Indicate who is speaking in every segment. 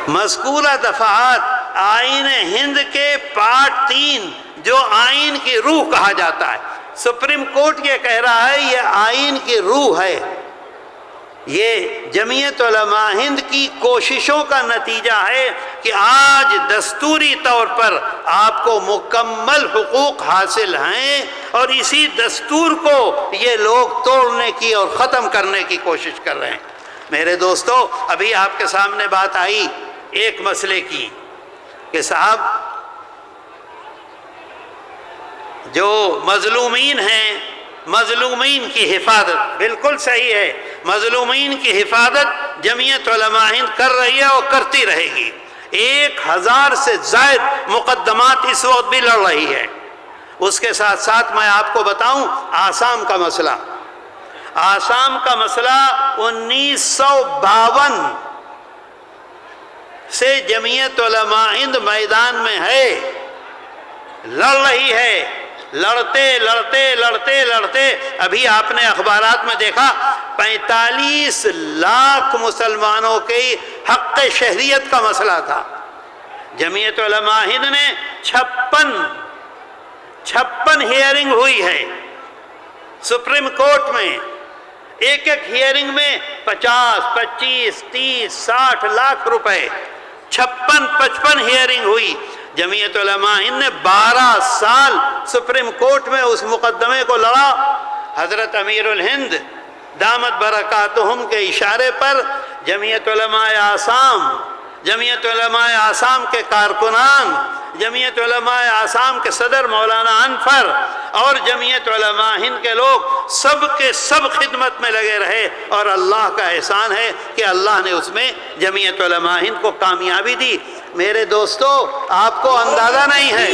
Speaker 1: مذکورہ دفعات آئین ہند کے پارٹ 3 جو آئین کی روح کہا جاتا ہے، سپریم کورٹ یہ کہہ رہا ہے یہ آئین کی روح ہے، یہ جمعیت علماء ہند کی کوششوں کا نتیجہ ہے کہ آج دستوری طور پر آپ کو مکمل حقوق حاصل ہیں، اور اسی دستور کو یہ لوگ توڑنے کی اور ختم کرنے کی کوشش کر رہے ہیں۔ میرے دوستو، ابھی آپ کے سامنے بات آئی ایک مسئلے کی کہ صاحب جو مظلومین ہیں، مظلومین کی حفاظت بالکل صحیح ہے، مظلومین کی حفاظت جمعیت علماء ہند کر رہی ہے اور کرتی رہے گی۔ 1000 سے زائد مقدمات اس وقت بھی لڑ رہی ہے۔ اس کے ساتھ ساتھ میں آپ کو بتاؤں آسام کا مسئلہ، آسام کا مسئلہ 1952 سے جمعیت علماء ہند میدان میں ہے، لڑ رہی ہے، لڑتے ابھی آپ نے اخبارات میں دیکھا 45 لاکھ مسلمانوں کی حق شہریت کا مسئلہ تھا۔ جمعیت علماء ہند نے 56 ہیئرنگ ہوئی ہے سپریم کورٹ میں، ایک ہیئرنگ میں 50، 25، 30، 60 لاکھ روپے، 56 ہیئرنگ ہوئی۔ جمعیت علماء ہند نے 12 سال سپریم کورٹ میں اس مقدمے کو لڑا۔ حضرت امیر الہند دامت برکاتہم کے اشارے پر جمعیت علماء آسام کے کارکنان، جمعیت علماء آسام کے صدر مولانا انفر اور جمعیت علماء ہند کے لوگ سب کے سب خدمت میں لگے رہے، اور اللہ کا احسان ہے کہ اللہ نے اس میں جمعیت علماء ہند کو کامیابی دی۔ میرے دوستو، آپ کو اندازہ نہیں ہے،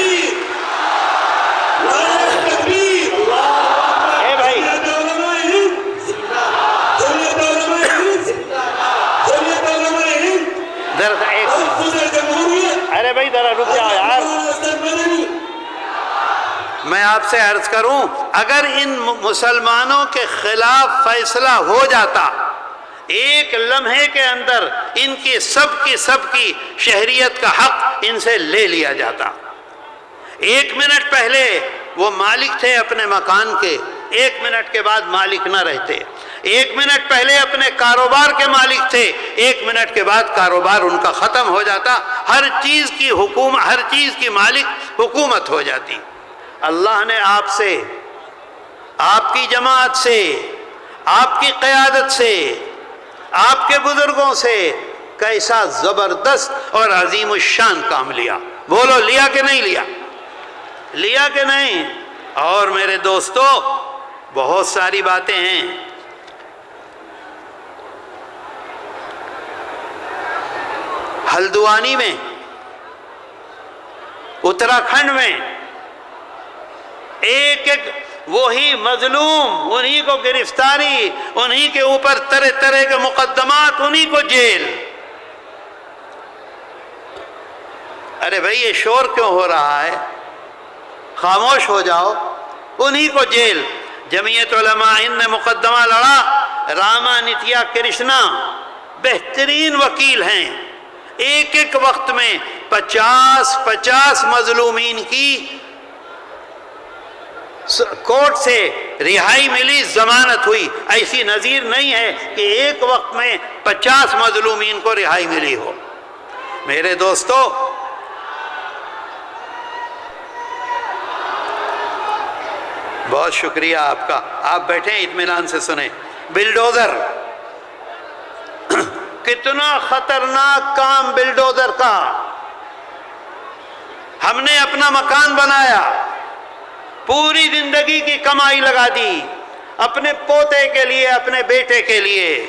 Speaker 1: اے بھائی ارے بھائی ذرا رک جاؤ یار، میں آپ سے عرض کروں اگر ان مسلمانوں کے خلاف فیصلہ ہو جاتا، ایک لمحے کے اندر ان کی سب کی شہریت کا حق ان سے لے لیا جاتا۔ 1 منٹ پہلے وہ مالک تھے اپنے مکان کے، 1 منٹ کے بعد مالک نہ رہتے۔ 1 منٹ پہلے اپنے کاروبار کے مالک تھے، 1 منٹ کے بعد کاروبار ان کا ختم ہو جاتا، ہر چیز کی مالک حکومت ہو جاتی۔ اللہ نے آپ سے، آپ کی جماعت سے، آپ کی قیادت سے، آپ کے بزرگوں سے کیسا زبردست اور عظیم الشان کام لیا، بولو لیا کہ نہیں لیا؟ لیا کہ نہیں؟ اور میرے دوستو بہت ساری باتیں ہیں۔ ہلدوانی میں، اتراکھنڈ میں ایک وہی مظلوم، انہی کو گرفتاری، انہی کے اوپر طرح طرح کے مقدمات، انہی کو جیل۔ ارے بھائی یہ شور کیوں ہو رہا ہے؟ خاموش ہو جاؤ۔ انہی کو جیل۔ جمعیت علماء ہند نے مقدمہ لڑا، راما نتیا کرشنا بہترین وکیل ہیں، ایک وقت میں 50 مظلومین کی کورٹ سے رہائی ملی، ضمانت ہوئی۔ ایسی نظیر نہیں ہے کہ ایک وقت میں 50 مظلومین کو رہائی ملی ہو۔ میرے دوستو، بہت شکریہ آپ کا، آپ بیٹھیں اطمینان سے سنیں۔ بلڈوزر، کتنا خطرناک کام بلڈوزر کا۔ ہم نے اپنا مکان بنایا، پوری زندگی کی کمائی لگا دی اپنے پوتے کے لیے، اپنے بیٹے کے لیے،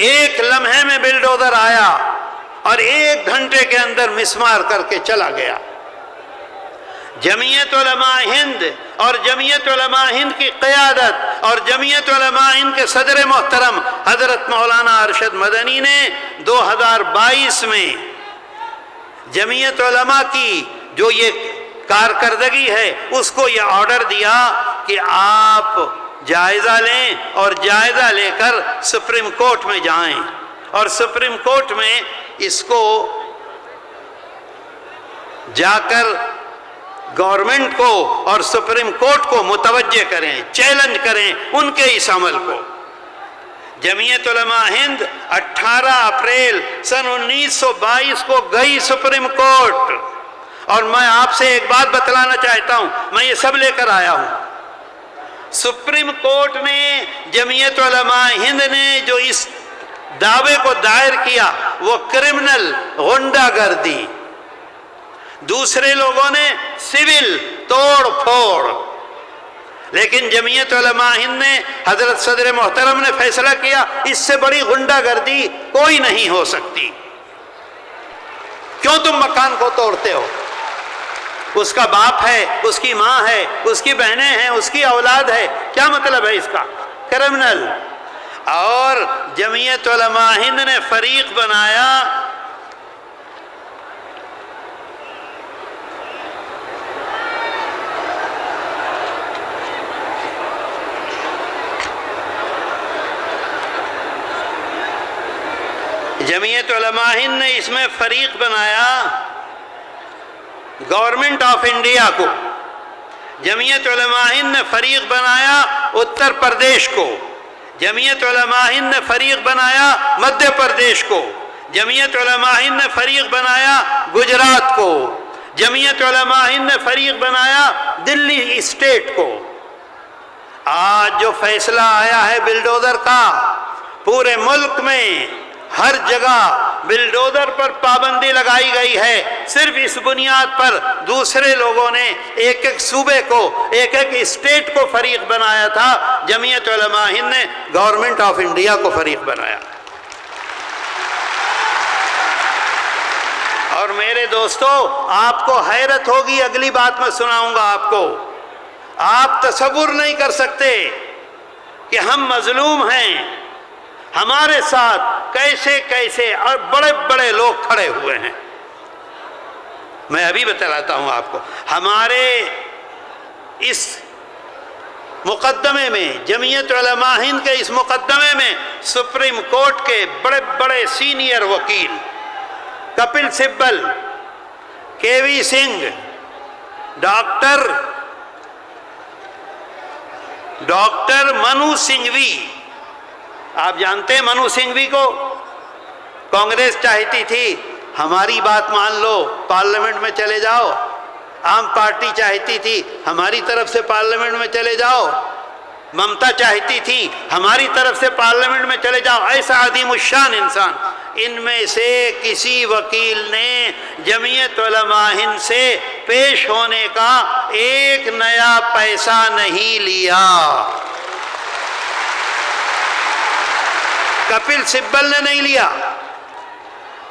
Speaker 1: ایک لمحے میں بلڈوزر آیا اور 1 گھنٹے کے اندر مسمار کر کے چلا گیا۔ جمعیت علماء ہند اور جمعیت علماء ہند کی قیادت اور جمعیت علماء ہند کے صدر محترم حضرت مولانا ارشد مدنی نے 2022 میں جمعیت علماء کی جو یہ کارکردگی ہے اس کو یہ آرڈر دیا کہ آپ جائزہ لیں، اور جائزہ لے کر سپریم کورٹ میں جائیں، اور سپریم کورٹ میں اس کو جا کر گورنمنٹ کو اور سپریم کورٹ کو متوجہ کریں، چیلنج کریں ان کے اس عمل کو۔ جمعیت علماء ہند 18 اپریل سن 1922 کو گئی سپریم کورٹ، اور میں آپ سے ایک بات بتلانا چاہتا ہوں، میں یہ سب لے کر آیا ہوں۔ سپریم کورٹ نے، جمعیت علماء ہند نے جو اس دعوے کو دائر کیا وہ کرمنل غنڈہ گردی، دوسرے لوگوں نے سول توڑ پھوڑ، لیکن جمعیت علماء ہند نے، حضرت صدر محترم نے فیصلہ کیا اس سے بڑی غنڈہ گردی کوئی نہیں ہو سکتی۔ کیوں تم مکان کو توڑتے ہو؟ اس کا باپ ہے، اس کی ماں ہے، اس کی بہنیں ہیں، اس کی اولاد ہے، کیا مطلب ہے اس کا؟ کرمنل۔ اور جمعیت علماء ہند نے فریق بنایا، جمعیت علماء ہند نے اس میں فریق بنایا گورنمنٹ آف انڈیا کو، جمعیت علماء ہند نے فریق بنایا اتر پردیش کو، جمعیت علماء ہند نے فریق بنایا مدھیہ پردیش کو، جمعیت علماء ہند نے فریق بنایا گجرات کو، جمعیت علماء ہند نے فریق بنایا دلی اسٹیٹ کو۔ آج جو فیصلہ آیا ہے بلڈوزر کا، پورے ملک میں ہر جگہ بلڈوزر پر پابندی لگائی گئی ہے، صرف اس بنیاد پر دوسرے لوگوں نے ایک ایک صوبے کو، ایک ایک اسٹیٹ کو فریق بنایا تھا، جمعیت علماء ہند نے گورنمنٹ آف انڈیا کو فریق بنایا۔ اور میرے دوستو، آپ کو حیرت ہوگی، اگلی بات میں سناؤں گا آپ کو، آپ تصور نہیں کر سکتے کہ ہم مظلوم ہیں، ہمارے ساتھ کیسے کیسے اور بڑے بڑے لوگ کھڑے ہوئے ہیں۔ میں ابھی بتلاتا ہوں آپ کو، ہمارے اس مقدمے میں، جمعیت علماء ہند کے اس مقدمے میں سپریم کورٹ کے بڑے بڑے سینئر وکیل کپل سبل، کے وی سنگھ، ڈاکٹر منو سنگھوی، آپ جانتے ہیں منو سنگھوی کو؟ کانگریس چاہتی تھی ہماری بات مان لو، پارلیمنٹ میں چلے جاؤ، عام پارٹی چاہتی تھی ہماری طرف سے پارلیمنٹ میں چلے جاؤ، ممتا چاہتی تھی ہماری طرف سے پارلیمنٹ میں چلے جاؤ، ایسا عظیم الشان انسان۔ ان میں سے کسی وکیل نے جمعیت علماء ہند سے پیش ہونے کا ایک نیا پیسہ نہیں لیا۔ کپل سبل نے نہیں لیا،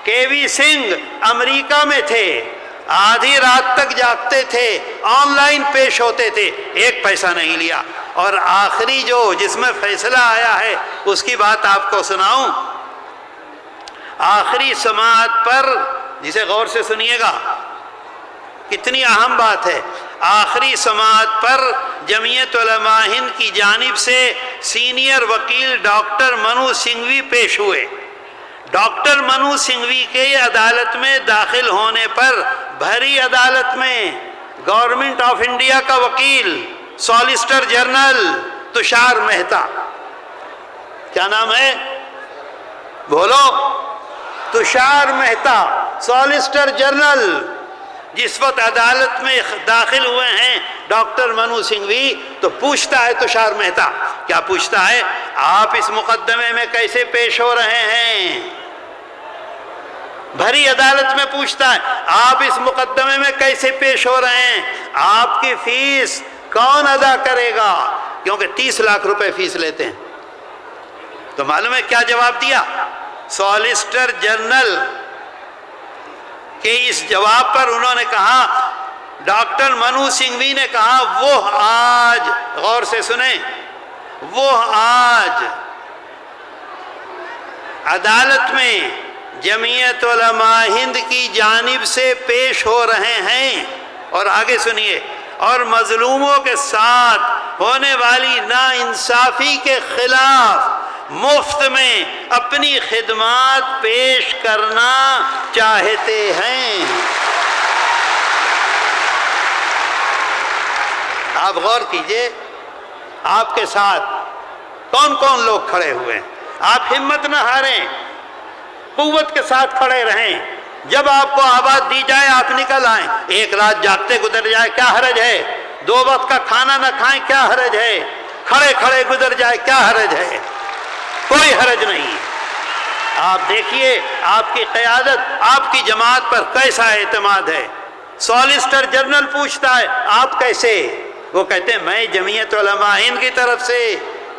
Speaker 1: کے وی سنگھ امریکہ میں تھے، آدھی رات تک جاگتے تھے، آن لائن پیش ہوتے تھے، ایک پیسہ نہیں لیا۔ اور آخری جس میں فیصلہ آیا ہے اس کی بات آپ کو سناؤں۔ آخری سماعت پر، جسے غور سے سنیے گا، کتنی اہم بات ہے، آخری سماعت پر جمعیت علماء ہند کی جانب سے سینئر وکیل ڈاکٹر منو سنگھوی پیش ہوئے۔ ڈاکٹر منو سنگھوی کے عدالت میں داخل ہونے پر بھری عدالت میں گورنمنٹ آف انڈیا کا وکیل، سالیسٹر جنرل تشار مہتا، کیا نام ہے بولو؟ تشار مہتا، سالیسٹر جنرل، جس وقت عدالت میں داخل ہوئے ہیں ڈاکٹر منو سنگھوی، تو پوچھتا ہے تشار مہتا، کیا پوچھتا ہے؟ آپ اس مقدمے میں کیسے پیش ہو رہے ہیں؟ بھری عدالت میں پوچھتا ہے آپ اس مقدمے میں کیسے پیش ہو رہے ہیں؟ آپ کی فیس کون ادا کرے گا؟ کیونکہ 30 لاکھ روپے فیس لیتے ہیں۔ تو معلوم ہے کیا جواب دیا سالیسٹر جنرل کہ اس جواب پر انہوں نے کہا، ڈاکٹر منو سنگھوی نے کہا، وہ آج، غور سے سنیں، وہ آج عدالت میں جمعیت علماء ہند کی جانب سے پیش ہو رہے ہیں، اور آگے سنیے، اور مظلوموں کے ساتھ ہونے والی ناانصافی کے خلاف مفت میں اپنی خدمات پیش کرنا چاہتے ہیں۔ آپ غور کیجئے آپ کے ساتھ کون کون لوگ کھڑے ہوئے ہیں. آپ ہمت نہ ہاریں, قوت کے ساتھ کھڑے رہیں. جب آپ کو آواز دی جائے آپ نکل آئیں. ایک رات جاگتے گزر جائے کیا حرج ہے, 2 وقت کا کھانا نہ کھائیں کیا حرج ہے, کھڑے کھڑے گزر جائے کیا حرج ہے, کوئی حرج نہیں. آپ دیکھیے آپ کی قیادت, آپ کی جماعت پر کیسا اعتماد ہے. سالیسٹر جنرل پوچھتا ہے آپ کیسے, وہ کہتے ہیں میں جمعیت علماء ہند کی طرف سے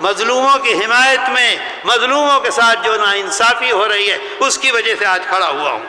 Speaker 1: مظلوموں کی حمایت میں, مظلوموں کے ساتھ جو ناانصافی ہو رہی ہے اس کی وجہ سے آج کھڑا ہوا ہوں.